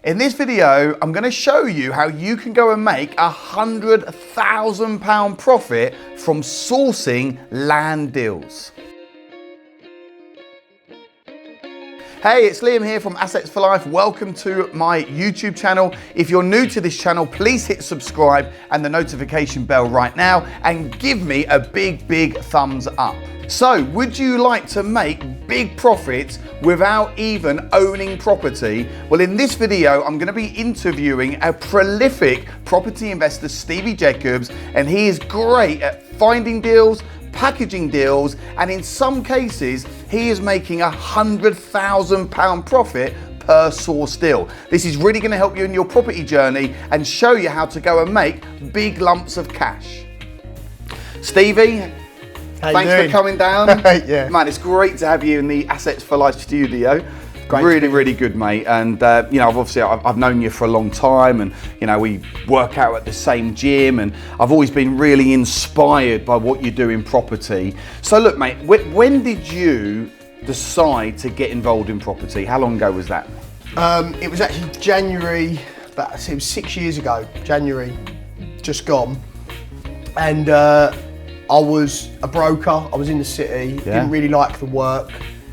In this video, I'm going to show you how you can go and make £100,000 profit from sourcing land deals. Hey, it's Liam here from Assets for Life. Welcome to my YouTube channel. If you're new to this channel, please hit subscribe and the notification bell right now and give me a big thumbs up. So, would you like to make big profits without even owning property? Well, in this video, I'm going to be interviewing a prolific property investor, Stevie Jacobs, and he is great at finding deals, packaging deals, and in some cases, he is making £100,000 profit per source deal. This is really going to help you in your property journey and show you how to go and make big lumps of cash. Stevie, thanks for coming down. Yeah. Man, it's great to have you in the Assets for Life studio. Great. Really good, mate. And you know, I've known you for a long time, and you know, we work out at the same gym, and I've always been really inspired by what you do in property. So look, mate, when did you decide to get involved in property? How long ago was that? It was actually January, it was 6 years ago, January, just gone. And I was a broker, I was in the city, didn't really like the work,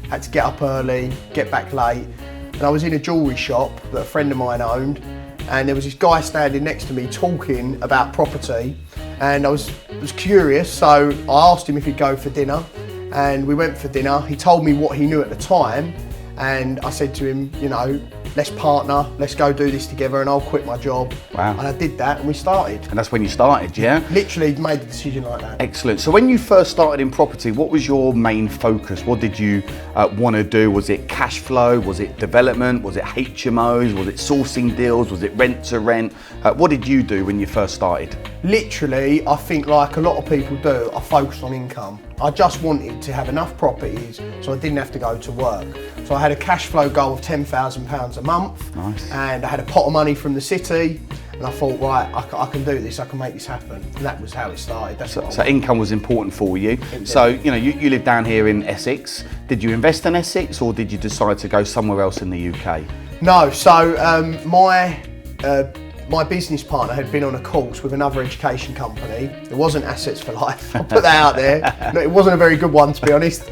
had to get up early, get back late. And I was in a jewellery shop that a friend of mine owned, and there was this guy standing next to me talking about property, and I was curious, so I asked him if he'd go for dinner, and we went for dinner. He told me what he knew at the time, and I said to him, you know, let's partner, let's go do this together, and I'll quit my job. Wow. And I did that, and we started. And that's when you started, yeah? Literally made the decision like that. Excellent. So when you first started in property, what was your main focus? What did you want to do? Was it cash flow? Was it development? Was it HMOs? Was it sourcing deals? Was it rent to rent? What did you do when you first started? Literally, I think like a lot of people do, I focused on income. I just wanted to have enough properties so I didn't have to go to work. So I had a cash flow goal of £10,000 a month. Nice. And I had a pot of money from the city, and I thought, right, I can do this, I can make this happen. And that was how it started. So income was important for you. So, you know, you live down here in Essex. Did you invest in Essex, or did you decide to go somewhere else in the UK? No, so my business partner had been on a course with another education company. It wasn't Assets for Life, I'll put that out there. No, it wasn't a very good one, to be honest.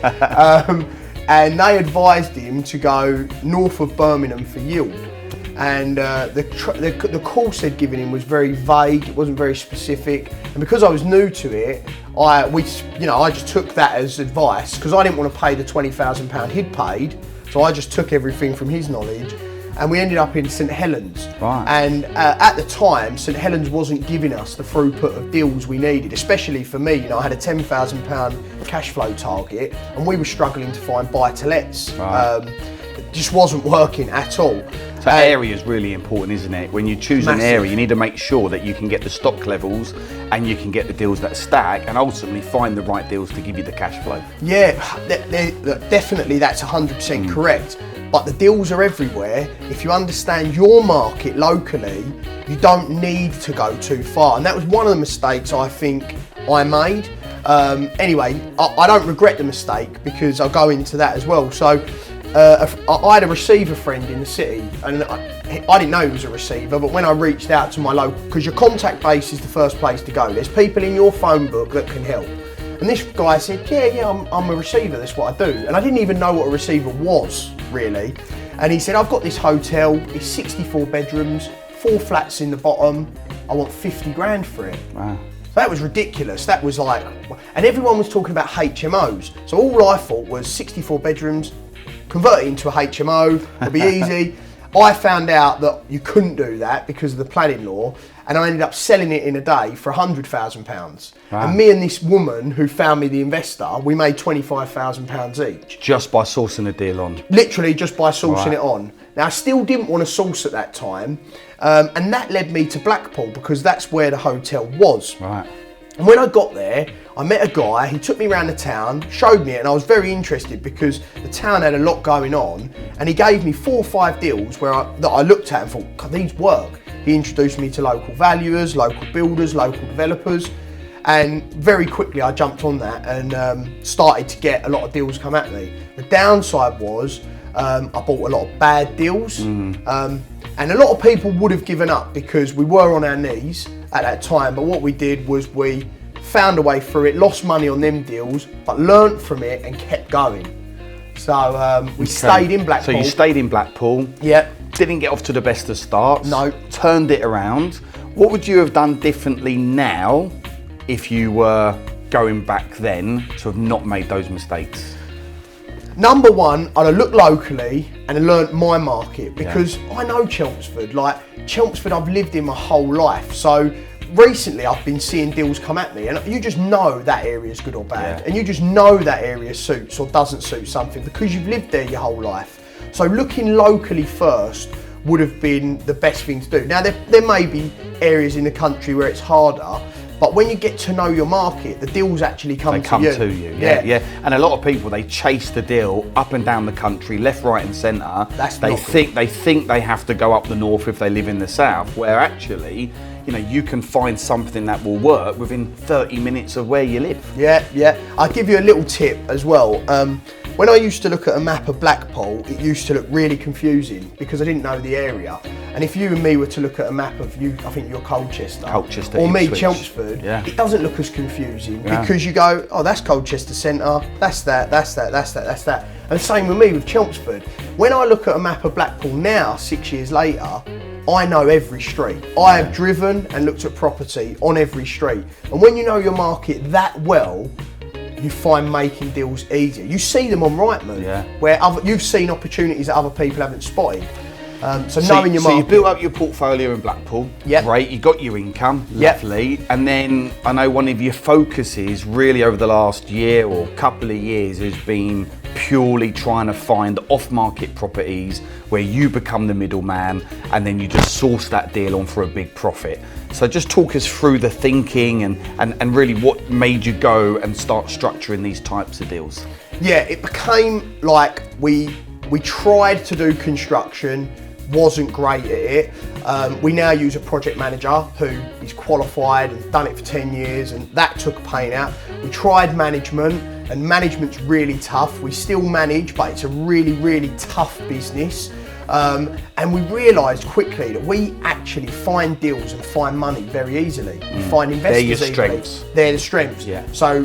And they advised him to go north of Birmingham for yield. And the course they'd given him was very vague, it wasn't very specific. And because I was new to it, I just took that as advice, because I didn't want to pay the £20,000 he'd paid. So I just took everything from his knowledge. And we ended up in St Helens. Right. And at the time, St Helens wasn't giving us the throughput of deals we needed, especially for me. You know, I had a £10,000 cash flow target, and we were struggling to find buy-to-lets. Right. It just wasn't working at all. So area is really important, isn't it? When you choose an area, you need to make sure that you can get the stock levels and you can get the deals that stack, and ultimately find the right deals to give you the cash flow. Yeah, definitely that's 100% correct. But the deals are everywhere. If you understand your market locally, you don't need to go too far. And that was one of the mistakes I think I made. Anyway, I don't regret the mistake, because I'll go into that as well. So I had a receiver friend in the city, and I didn't know he was a receiver, but when I reached out to my local, because your contact base is the first place to go. There's people in your phone book that can help. And this guy said, yeah, I'm a receiver, that's what I do. And I didn't even know what a receiver was, really. And he said, I've got this hotel, it's 64 bedrooms, 4 flats in the bottom, I want 50 grand for it. Wow. So that was ridiculous. That was like, and everyone was talking about HMOs. So all I thought was 64 bedrooms, convert it into a HMO, it'll be easy. I found out that you couldn't do that because of the planning law, and I ended up selling it in a day for £100,000. Wow. And me and this woman who found me the investor, we made £25,000 each. Just by sourcing a deal on? Literally just by sourcing it on. Now I still didn't want to source at that time, and that led me to Blackpool, because that's where the hotel was. Right. And when I got there, I met a guy, he took me around the town, showed me it, and I was very interested because the town had a lot going on, and he gave me 4 or 5 deals that I looked at and thought, God, these work. He introduced me to local valuers, local builders, local developers, and very quickly I jumped on that and started to get a lot of deals come at me. The downside was I bought a lot of bad deals. And a lot of people would have given up because we were on our knees at that time. But what we did was we found a way through it, lost money on them deals, but learnt from it and kept going. So we stayed in Blackpool. So you stayed in Blackpool. Yeah. Didn't get off to the best of starts. No. Turned it around. What would you have done differently now if you were going back then to have not made those mistakes? Number one, I'd have looked locally and learnt my market because I know Chelmsford. Like Chelmsford, I've lived in my whole life. So recently I've been seeing deals come at me and you just know that area is good or bad. And you just know that area suits or doesn't suit something because you've lived there your whole life. So looking locally first would have been the best thing to do. Now there may be areas in the country where it's harder, but when you get to know your market, the deals actually come to you. Yeah. And a lot of people, they chase the deal up and down the country, left, right, and centre. They think they have to go up the north if they live in the south, where actually, you know, you can find something that will work within 30 minutes of where you live. Yeah. I'll give you a little tip as well. When I used to look at a map of Blackpool, it used to look really confusing because I didn't know the area. And if you and me were to look at a map of I think you're Colchester, or me, Ipswich. Chelmsford, it doesn't look as confusing because you go, oh, that's Colchester Centre, that's that. And the same with me with Chelmsford. When I look at a map of Blackpool now, 6 years later, I know every street. I have driven and looked at property on every street. And when you know your market that well, you find making deals easier. You see them on Rightmove, where you've seen opportunities that other people haven't spotted. So knowing your market. So you built up your portfolio in Blackpool, great, you got your income, lovely. And then I know one of your focuses really over the last year or couple of years has been purely trying to find off-market properties where you become the middleman and then you just source that deal on for a big profit. So just talk us through the thinking and really what made you go and start structuring these types of deals. Yeah, it became like we tried to do construction, wasn't great at it. We now use a project manager who is qualified and done it for 10 years and that took pain out. We tried management and management's really tough. We still manage, but it's a really, really tough business. And we realised quickly that we actually find deals and find money very easily. We find investors They're your easily. strengths. They're the strengths. Yeah. So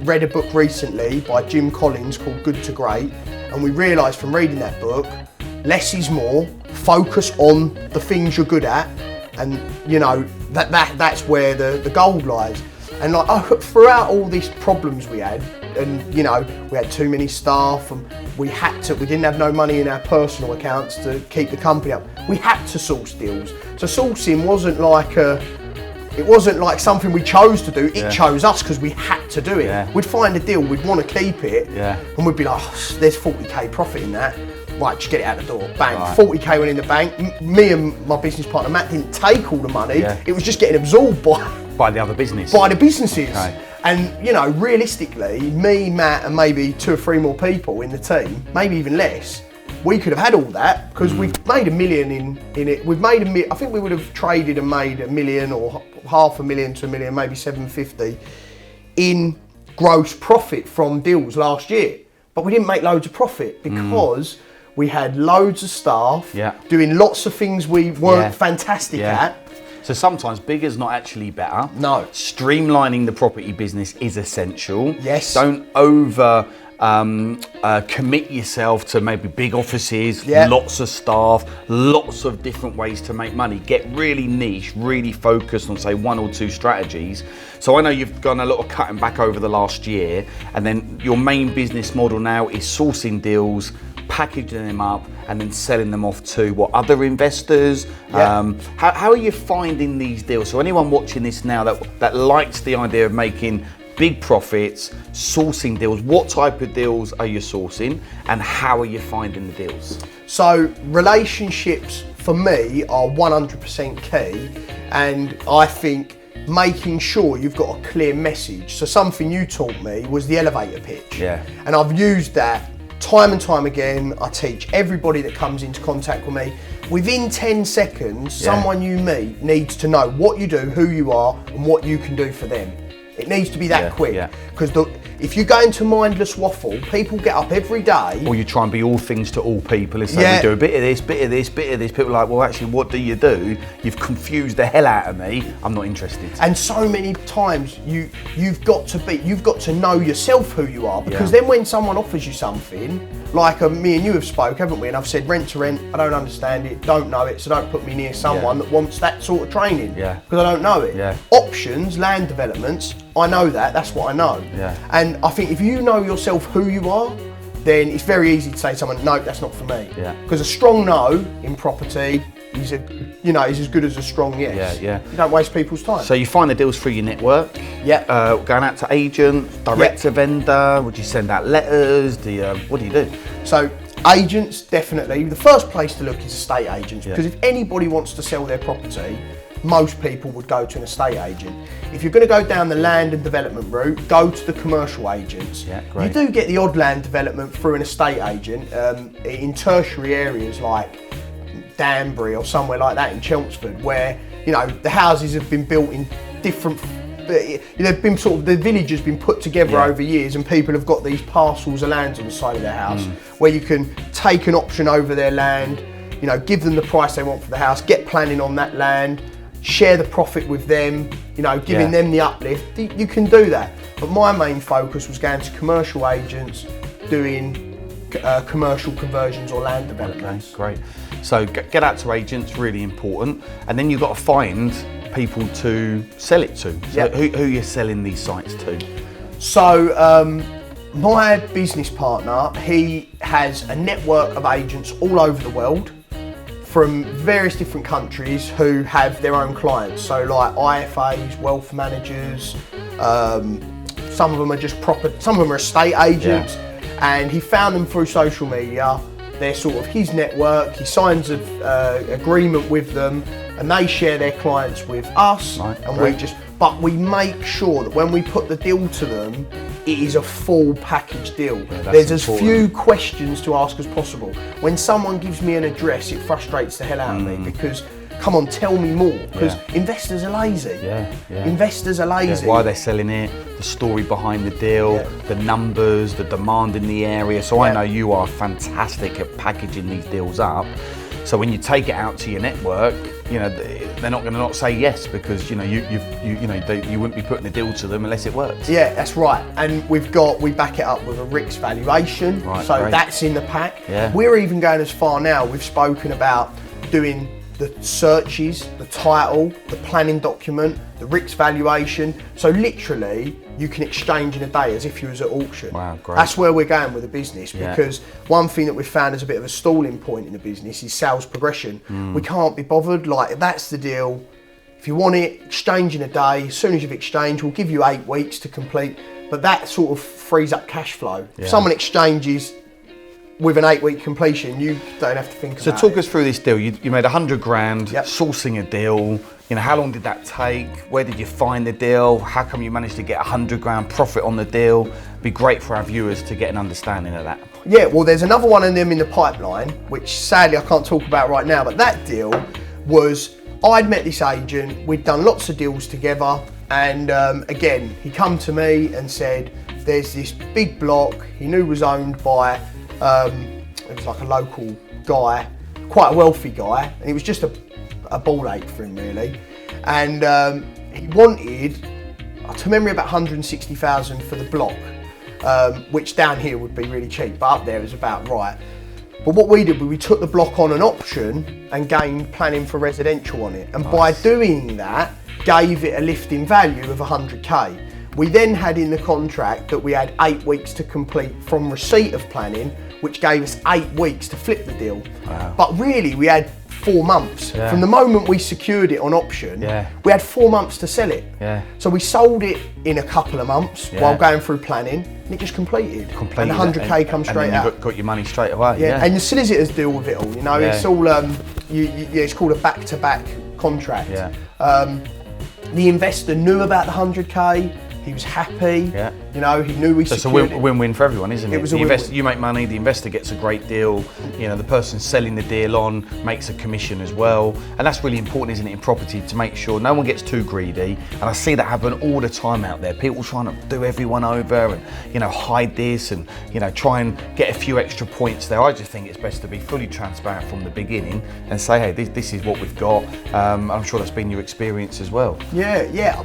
read a book recently by Jim Collins called Good to Great, and we realised from reading that book, less is more. Focus on the things you're good at, and you know that's where the gold lies. And like throughout all these problems we had, and you know we had too many staff, and we didn't have no money in our personal accounts to keep the company up. We had to source deals. So sourcing wasn't like something we chose to do. It chose us because we had to do it. Yeah. We'd find a deal, we'd want to keep it, and we'd be like, oh, there's 40k profit in that. Right, just get it out the door. Bang, 40k went in the bank. Me and my business partner Matt didn't take all the money. It was just getting absorbed by the other business. By the businesses. Okay. And you know, realistically, me, Matt, and maybe 2 or 3 more people in the team, maybe even less, we could have had all that because we've made $1 million in it. We've made I think we would have traded and made $1 million or $500,000 to $1 million, maybe 750 in gross profit from deals last year. But we didn't make loads of profit because we had loads of staff doing lots of things we weren't fantastic at. So sometimes bigger's not actually better. No. Streamlining the property business is essential. Yes. Don't over commit yourself to maybe big offices, lots of staff, lots of different ways to make money. Get really niche, really focused on say 1 or 2 strategies. So I know you've done a lot of cutting back over the last year, and then your main business model now is sourcing deals, packaging them up and then selling them off to other investors. How are you finding these deals? So anyone watching this now that likes the idea of making big profits, sourcing deals, what type of deals are you sourcing and how are you finding the deals? So relationships for me are 100% key, and I think making sure you've got a clear message. So something you taught me was the elevator pitch. And I've used that time and time again. I teach everybody that comes into contact with me. Within 10 seconds, someone you meet needs to know what you do, who you are, and what you can do for them. It needs to be that quick, because if you go into mindless waffle, people get up every day. Or you try and be all things to all people. It's like, we do a bit of this, bit of this, bit of this. People are like, well, actually, what do you do? You've confused the hell out of me. I'm not interested. And so many times you've got to know yourself who you are, because then when someone offers you something, like me and you have spoke, haven't we? And I've said rent to rent, I don't understand it, don't know it, so don't put me near someone that wants that sort of training, because I don't know it. Options, land developments, I know that's what I know. And I think if you know yourself who you are, then it's very easy to say to someone, no, that's not for me. Because a strong no in property is as good as a strong yes. You don't waste people's time. So you find the deals through your network. Going out to agents, direct to vendor. Would you send out letters? What do you do? So agents, definitely. The first place to look is estate agents, because if anybody wants to sell their property, most people would go to an estate agent. If you're going to go down the land and development route, go to the commercial agents. You do get the odd land development through an estate agent in tertiary areas like Danbury or somewhere like that in Chelmsford, where the houses have been built in different. They've been the village has been put together over years, and people have got these parcels of land on the side of their house where you can take an option over their land. Give them the price they want for the house, get planning on that land, share the profit with them, giving them the uplift. You can do that. But my main focus was going to commercial agents doing commercial conversions or land developments. Great. So get out to agents, really important. And then you've got to find people to sell it to. So who are you selling these sites to? So my business partner, he has a network of agents all over the world, from various different countries, who have their own clients. So like IFAs, wealth managers, some of them are just some of them are estate agents, and he found them through social media. They're sort of his network. He signs an agreement with them, and they share their clients with us, but we make sure that when we put the deal to them, it is a full package deal. There's as few questions to ask as possible. When someone gives me an address, it frustrates the hell out of me, because come on, tell me more, because investors are lazy. Investors are lazy. Why they're selling it, the story behind the deal, the numbers, the demand in the area. So I know you are fantastic at packaging these deals up. So when you take it out to your network, they're not going to not say yes, because you wouldn't be putting a deal to them unless it works. Yeah, that's right. And we back it up with a RICS valuation. So that's in the pack. We're even going as far now. We've spoken about doing the searches, the title, the planning document, the RICS valuation. So literally, you can exchange in a day as if you was at auction. Wow, great. That's where we're going with the business, because one thing that we've found as a bit of a stalling point in the business is sales progression. We can't be bothered. Like, if that's the deal, if you want it, exchange in a day. As soon as you've exchanged, we'll give you 8 weeks to complete. But that sort of frees up cash flow. If someone exchanges with an 8-week completion, you don't have to think about it. So talk us through this deal. You made 100 grand sourcing a deal. How long did that take? Where did you find the deal? How come you managed to get 100 grand profit on the deal? It'd be great for our viewers to get an understanding of that. Yeah, well, there's another one of them in the pipeline, which sadly I can't talk about right now, but that deal was, I'd met this agent, we'd done lots of deals together, and again, he come to me and said, there's this big block he knew was owned by, it was like a local guy, quite a wealthy guy, and it was just a ball ache for him really. And he wanted, to memory, about 160,000 for the block, which down here would be really cheap, but up there is about right. But what we did, we took the block on an option and gained planning for residential on it. And by doing that, gave it a lift in value of 100k. We then had in the contract that we had 8 weeks to complete from receipt of planning, which gave us 8 weeks to flip the deal. Wow. But really, we had 4 months. From the moment we secured it on option, we had 4 months to sell it. So we sold it in a couple of months while going through planning, and it just completed. And the 100k comes straight out. You got your money straight away. And the solicitors deal with it all. It's all it's called a back-to-back contract. The investor knew about the 100k. He was happy. Yeah. You know, he knew we So it's a secured it. win-win for everyone, isn't it? It was a win-win. You make money, the investor gets a great deal, you know, the person selling the deal on makes a commission as well. And that's really important, isn't it, in property, to make sure no one gets too greedy. And I see that happen all the time out there. People trying to do everyone over and, you know, hide this and, you know, try and get a few extra points there. I just think it's best to be fully transparent from the beginning and say, hey, this is what we've got. I'm sure that's been your experience as well. Yeah.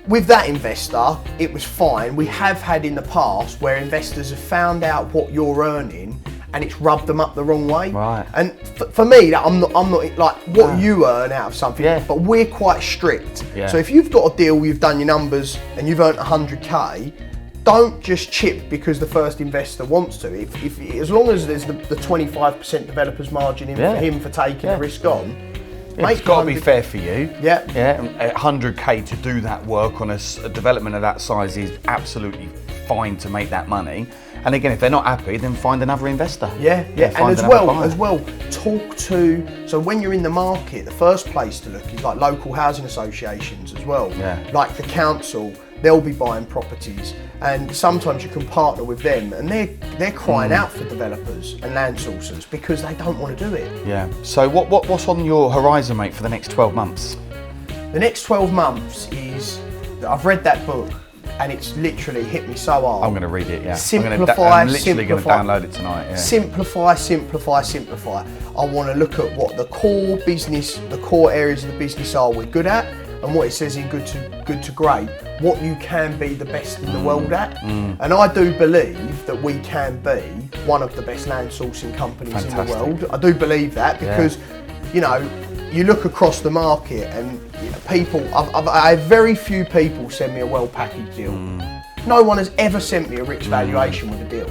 With that investor, it was fine. We have had in the past where investors have found out what you're earning and it's rubbed them up the wrong way. Right. And for me, I'm not like what you earn out of something, but we're quite strict. Yeah. So if you've got a deal, you've done your numbers and you've earned 100K, don't just chip because the first investor wants to. If as long as there's the 25% developer's margin in for him for taking the risk on, it's got to be fair for you. Yeah. 100K to do that work on a development of that size is absolutely fine to make that money. And again, if they're not happy, then find another investor. Yeah. And as well, talk to. So when you're in the market, the first place to look is like local housing associations as well. Yeah. Like the council, they'll be buying properties, and sometimes you can partner with them, and they're crying out for developers and land sourcers because they don't want to do it. Yeah. So what's on your horizon, mate, for the next 12 months? The next 12 months is, I've read that book and it's literally hit me so hard. I'm going to read it, yeah. Simplify, I'm literally going to download it tonight, yeah. Simplify. I want to look at what the core areas of the business are we're good at, and what it says in good to great, what you can be the best in the world at. And I do believe that we can be one of the best land sourcing companies in the world. I do believe that because, you know, you look across the market and people, I have very few people send me a well-packaged deal. No one has ever sent me a rich valuation with a deal.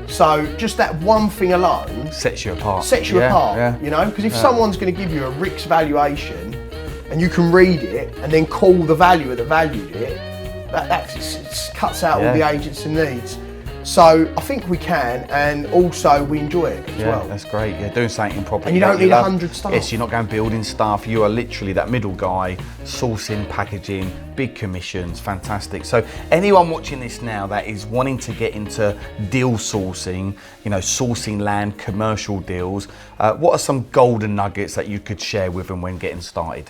So just that one thing alone sets you apart. You know, because if someone's going to give you a RICS valuation and you can read it and then call the valuer that valued it, that cuts out all the agents and needs. So I think we can, and also we enjoy it as well. That's great. Yeah, doing something in property. And you don't need 100 staff. Yes, you're not going building staff. You are literally that middle guy, sourcing, packaging, big commissions. Fantastic. So anyone watching this now that is wanting to get into deal sourcing, you know, sourcing land, commercial deals, what are some golden nuggets that you could share with them when getting started?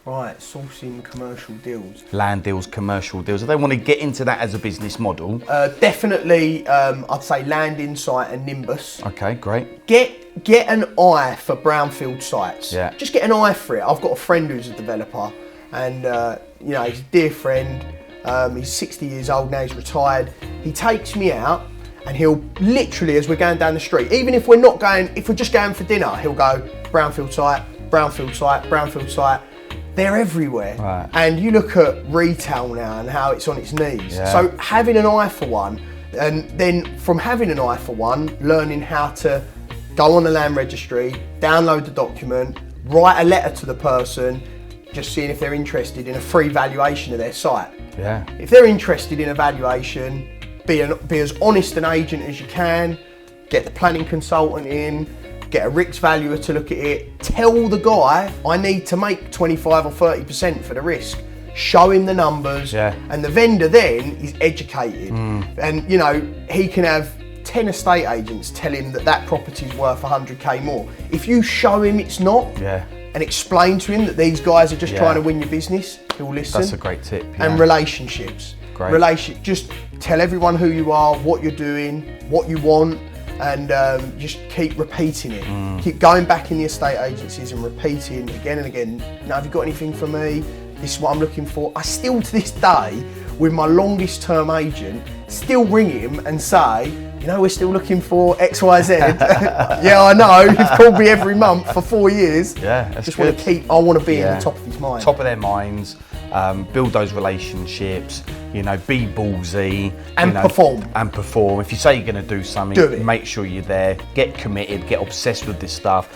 Right, sourcing commercial deals. Land deals, commercial deals. If they want to get into that as a business model. Definitely, I'd say Land Insight and Nimbus. Okay, great. Get an eye for brownfield sites. Yeah. Just get an eye for it. I've got a friend who's a developer, and you know, he's a dear friend. He's 60 years old now, he's retired. He takes me out, and he'll literally, as we're going down the street, even if we're just going for dinner, he'll go, brownfield site, brownfield site, brownfield site. They're everywhere. Right. And you look at retail now and how it's on its knees. Yeah. So having an eye for one, and then from having an eye for one, learning how to go on the land registry, download the document, write a letter to the person, just seeing if they're interested in a free valuation of their site. Yeah. If they're interested in a valuation, be as honest an agent as you can, get the planning consultant in, get a RICS valuer to look at it, tell the guy I need to make 25 or 30% for the risk, show him the numbers, and the vendor then is educated. And you know, he can have 10 estate agents tell him that property's worth 100K more. If you show him it's not, and explain to him that these guys are just trying to win your business, he'll listen. That's a great tip. And relationships. Great. Just tell everyone who you are, what you're doing, what you want, and just keep repeating it. Keep going back in the estate agencies and repeating again and again. Now, have you got anything for me? This is what I'm looking for. I still, to this day, with my longest term agent, still ring him and say, you know, we're still looking for X, Y, Z. Yeah, I know. You've called me every month for 4 years. Yeah, that's just good. I want to be in the top of his mind. Top of their minds. Build those relationships, you know, be ballsy. And perform. And perform. If you say you're going to do something, do it. Make sure you're there, get committed, get obsessed with this stuff.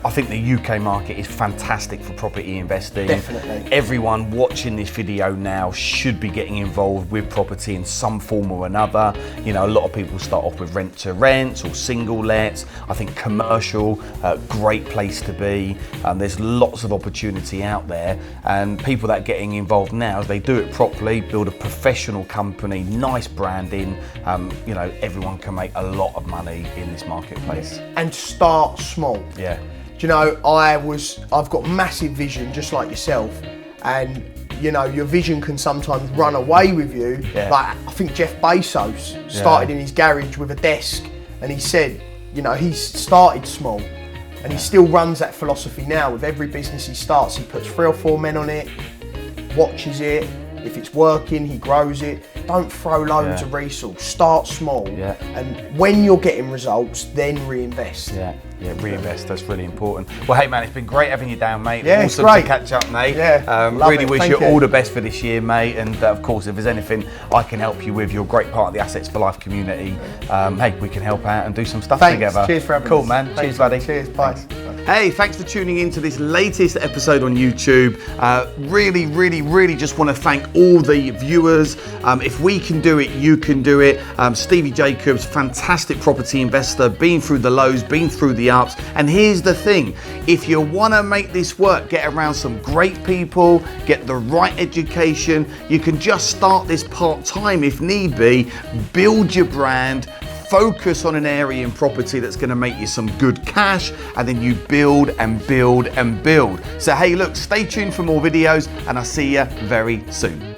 I think the UK market is fantastic for property investing. Definitely. Everyone watching this video now should be getting involved with property in some form or another. You know, a lot of people start off with rent to rent or single lets. I think commercial, great place to be. There's lots of opportunity out there, and people that are getting involved now, they do it properly, build a professional company, nice branding. You know, everyone can make a lot of money in this marketplace. And start small. Yeah. Do you know, I've got massive vision, just like yourself, and you know, your vision can sometimes run away with you. Yeah. Like, I think Jeff Bezos started in his garage with a desk, and he said, you know, he's started small, and he still runs that philosophy now. With every business he starts, he puts 3 or 4 men on it, watches it. If it's working, he grows it. Don't throw loads of resource. Start small, and when you're getting results, then reinvest. Yeah, reinvest. That's really important. Well, hey man, it's been great having you down, mate. Yeah, awesome it's great to catch up, mate. Yeah, really wish you all the best for this year, mate. And of course, if there's anything I can help you with, you're a great part of the Assets for Life community. Hey, we can help out and do some stuff together. Cheers for having us. Cool, man. Cheers, buddy. Cheers. Bye. Hey, thanks for tuning in to this latest episode on YouTube. Really just want to thank all the viewers. If we can do it, you can do it. Stevie Jacobs, fantastic property investor, been through the lows, been through the ups. And here's the thing, if you want to make this work, get around some great people, get the right education. You can just start this part-time if need be, build your brand, focus on an area in property that's going to make you some good cash, and then you build and build and build. So hey, look, stay tuned for more videos, and I'll see you very soon.